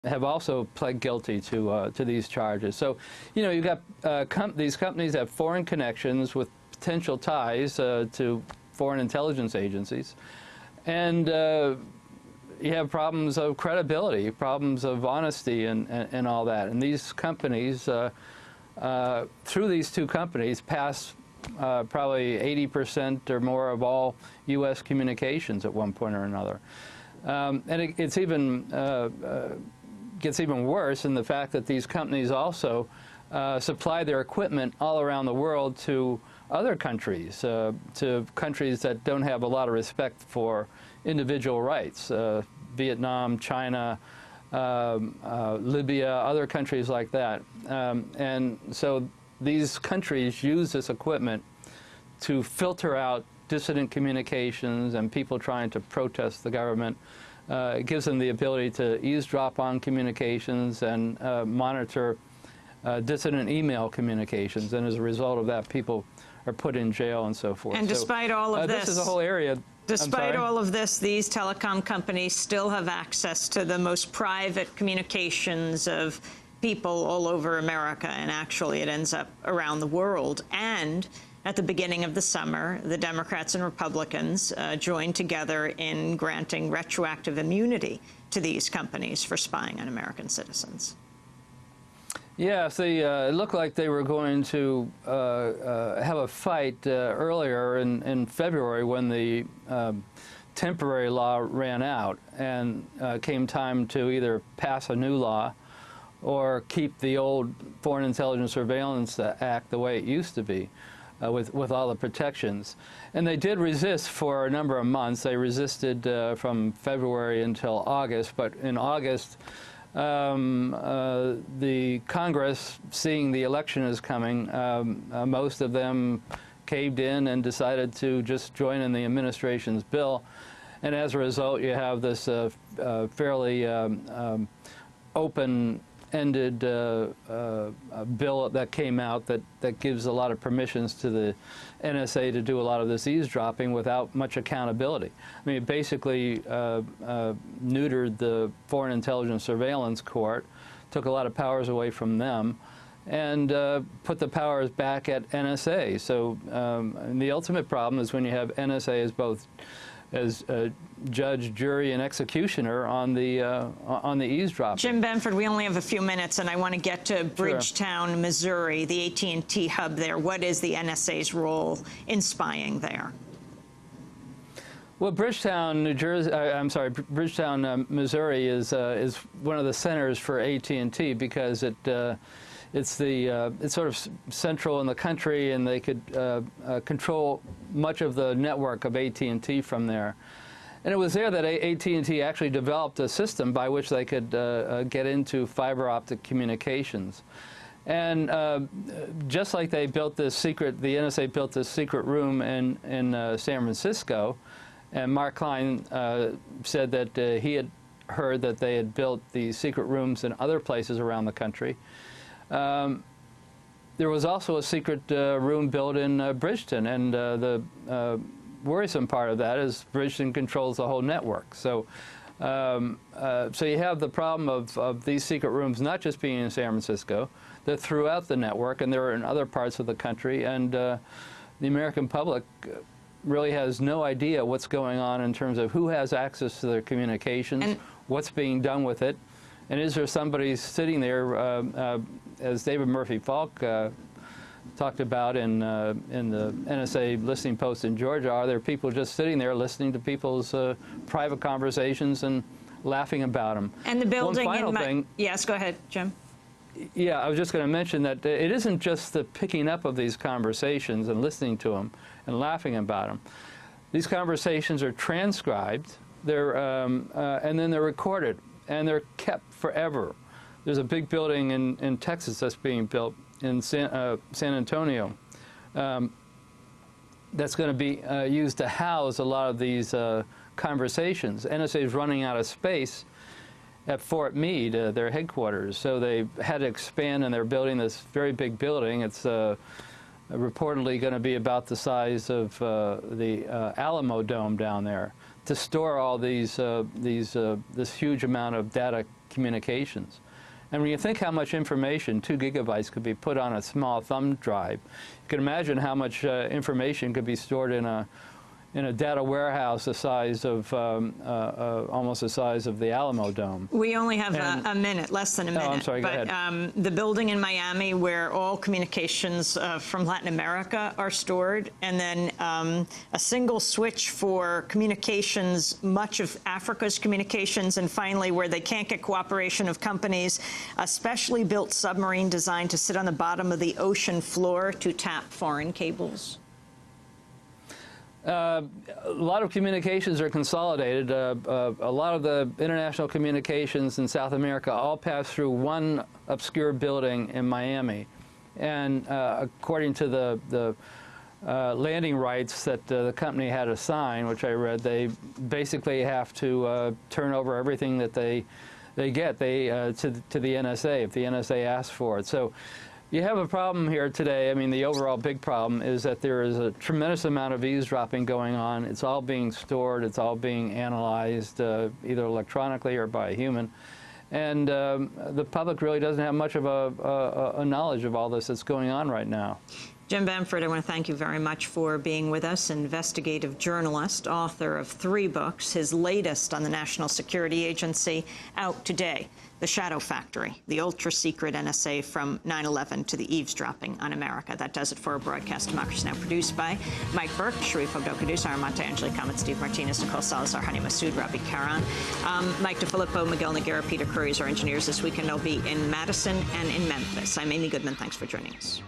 have also pled guilty to these charges. So, you know, you've got these companies have foreign connections with potential ties to foreign intelligence agencies, and you have problems of credibility, problems of honesty, and all that. And these companies, through these two companies, pass probably 80% or more of all U.S. communications at one point or another. And it's even gets even worse in the fact that these companies also supply their equipment all around the world to other countries, to countries that don't have a lot of respect for individual rights, Vietnam, China, Libya, other countries like that. And so these countries use this equipment to filter out dissident communications and people trying to protest the government. It gives them the ability to eavesdrop on communications and monitor dissident email communications, and as a result of that, people are put in jail and so forth. And despite all of this is a whole area. Despite all of this, these telecom companies still have access to the most private communications of people all over America, and actually it ends up around the world. And at the beginning of the summer, the Democrats and Republicans joined together in granting retroactive immunity to these companies for spying on American citizens. Yeah, it looked like they were going to have a fight earlier in February when the temporary law ran out, and came time to either pass a new law or keep the old Foreign Intelligence Surveillance Act the way it used to be, with all the protections. And they did resist for a number of months. They resisted from February until August, but in August, the Congress, seeing the election is coming, most of them caved in and decided to just join in the administration's bill. And as a result, you have this fairly open-ended bill that came out that gives a lot of permissions to the NSA to do a lot of this eavesdropping without much accountability. I mean, it basically neutered the Foreign Intelligence Surveillance Court, took a lot of powers away from them, and put the powers back at NSA. So and the ultimate problem is when you have NSA as both as judge, jury, and executioner on the eavesdropping. Jim Bamford, we only have a few minutes, and I want to get to Bridgetown, Missouri, the AT&T hub there. What is the NSA's role in spying there? Well, Bridgetown, Bridgetown, Missouri is one of the centers for AT&T because it's sort of central in the country, and they could control much of the network of AT&T from there. And it was there that AT&T actually developed a system by which they could get into fiber optic communications. And just like they built this secret, the NSA built this secret room in San Francisco, and Mark Klein said that he had heard that they had built these secret rooms in other places around the country. There was also a secret room built in Bridgeton, and the worrisome part of that is Bridgeton controls the whole network. So, so you have the problem of these secret rooms not just being in San Francisco, they're throughout the network, and they're in other parts of the country, and the American public really has no idea what's going on in terms of who has access to their communications, and what's being done with it. And is there somebody sitting there, as David Murphy Falk talked about in the NSA listening post in Georgia, are there people just sitting there listening to people's private conversations and laughing about them? And the building One final thing. Yes, go ahead, Jim. Yeah, I was just going to mention that it isn't just the picking up of these conversations and listening to them and laughing about them. These conversations are transcribed, and then they're recorded, and they're kept forever. There's a big building in Texas that's being built in San Antonio that's going to be used to house a lot of these conversations. NSA is running out of space at Fort Meade, their headquarters, so they had to expand, and they're building this very big building. It's reportedly going to be about the size of the Alamo Dome down there, to store all this huge amount of data communications. And when you think how much information, 2 gigabytes, could be put on a small thumb drive, you can imagine how much information could be stored in a data warehouse the size of, almost the size of the Alamo Dome. We only have a minute, less than a minute. Oh, I'm sorry, go ahead. The building in Miami where all communications from Latin America are stored, and then a single switch for communications, much of Africa's communications, and finally, where they can't get cooperation of companies, a specially built submarine designed to sit on the bottom of the ocean floor to tap foreign cables. A lot of communications are consolidated. A lot of the international communications in South America all pass through one obscure building in Miami. And according to the landing rights that the company had to sign, which I read, they basically have to turn over everything that they get to the NSA if the NSA asks for it. So you have a problem here today. I mean, the overall big problem is that there is a tremendous amount of eavesdropping going on. It's all being stored. It's all being analyzed, either electronically or by a human. And the public really doesn't have much of a knowledge of all this that's going on right now. Jim Bamford, I want to thank you very much for being with us. Investigative journalist, author of 3 books, his latest on the National Security Agency, out today. The Shadow Factory, the ultra-secret NSA from 9/11 to the eavesdropping on America. That does it for our broadcast Democracy Now! Produced by Mike Burke, Sharif Ogdogadus, Armanta Angeli Kamet, Steve Martinez, Nicole Salazar, Hani Massoud, Rabi Karan, Mike DeFilippo, Miguel Noguera, Peter Curry is our engineers this weekend. They'll be in Madison and in Memphis. I'm Amy Goodman. Thanks for joining us.